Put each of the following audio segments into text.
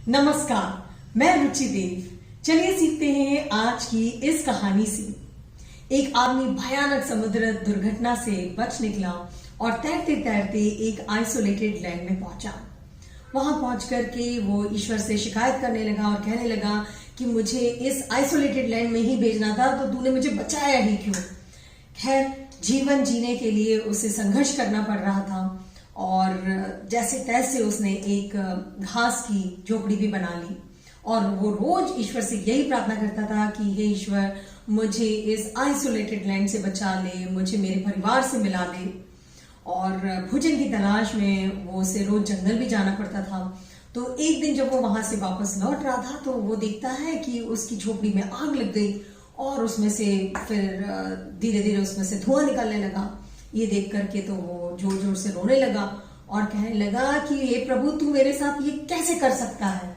नमस्कार, मैं रुचि देव। चलिए सीखते हैं आज की इस कहानी से। एक आदमी भयानक समुद्र दुर्घटना से बच निकला और तैरते तैरते एक आइसोलेटेड लैंड में पहुंचा। वहां पहुंच करके वो ईश्वर से शिकायत करने लगा और कहने लगा कि मुझे इस आइसोलेटेड लैंड में ही भेजना था, तो तूने मुझे बचाया ही क्यों। खैर, जीवन जीने के लिए उसे संघर्ष करना पड़ रहा था और जैसे तैसे उसने एक घास की झोपड़ी भी बना ली और वो रोज ईश्वर से यही प्रार्थना करता था कि हे ईश्वर, मुझे इस आइसोलेटेड लैंड से बचा ले, मुझे मेरे परिवार से मिला दे। और भोजन की तलाश में वो उसे रोज जंगल भी जाना पड़ता था। तो एक दिन जब वो वहां से वापस लौट रहा था तो वो देखता है कि उसकी झोपड़ी में आग लग गई और उसमें से फिर धीरे धीरे उसमें से धुआं निकलने लगा। ये देख करके तो वो जोर जोर से रोने लगा और कहने लगा कि हे प्रभु, तू मेरे साथ ये कैसे कर सकता है।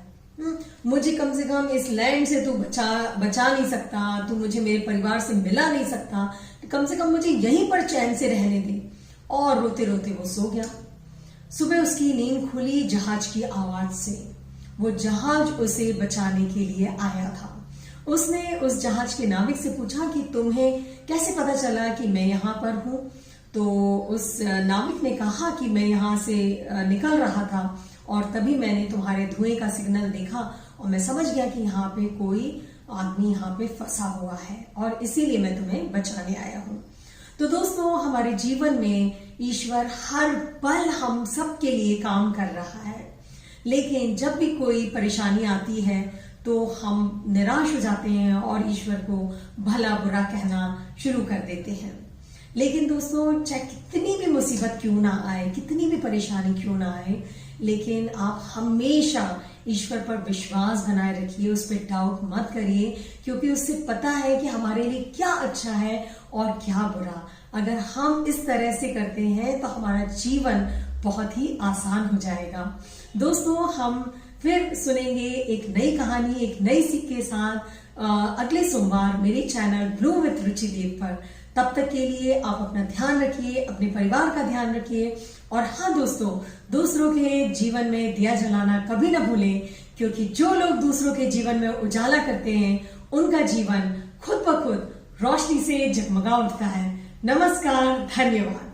मुझे कम से कम इस लैंड से तू बचा नहीं सकता, तू मुझे मेरे परिवार से मिला नहीं सकता, तो कम से कम मुझे यहीं पर चैन से रहने दे। और रोते रोते वो सो गया। सुबह उसकी नींद खुली जहाज की आवाज से। वो जहाज उसे बचाने के लिए आया था। उसने उस जहाज के नाविक से पूछा कि तुम्हें कैसे पता चला कि मैं यहाँ पर हूं। तो उस नाविक ने कहा कि मैं यहाँ से निकल रहा था और तभी मैंने तुम्हारे धुएं का सिग्नल देखा और मैं समझ गया कि यहाँ पे कोई आदमी यहाँ पे फंसा हुआ है और इसीलिए मैं तुम्हें बचाने आया हूँ। तो दोस्तों, हमारे जीवन में ईश्वर हर पल हम सब के लिए काम कर रहा है, लेकिन जब भी कोई परेशानी आती है तो हम निराश हो जाते हैं और ईश्वर को भला बुरा कहना शुरू कर देते हैं। लेकिन दोस्तों, चाहे कितनी भी मुसीबत क्यों ना आए, कितनी भी परेशानी क्यों ना आए, लेकिन आप हमेशा ईश्वर पर विश्वास बनाए रखिए, उस पर डाउट मत करिए, क्योंकि उससे पता है कि हमारे लिए क्या अच्छा है और क्या बुरा। अगर हम इस तरह से करते हैं तो हमारा जीवन बहुत ही आसान हो जाएगा। दोस्तों, हम फिर सुनेंगे एक नई कहानी, एक नई सीख के साथ अगले सोमवार मेरे चैनल ग्लो विद रुचि देव पर। तब तक के लिए आप अपना ध्यान रखिए, अपने परिवार का ध्यान रखिए और हाँ दोस्तों, दूसरों के जीवन में दिया जलाना कभी ना भूलें, क्योंकि जो लोग दूसरों के जीवन में उजाला करते हैं उनका जीवन खुद ब खुद रोशनी से जगमगा उठता है। नमस्कार, धन्यवाद।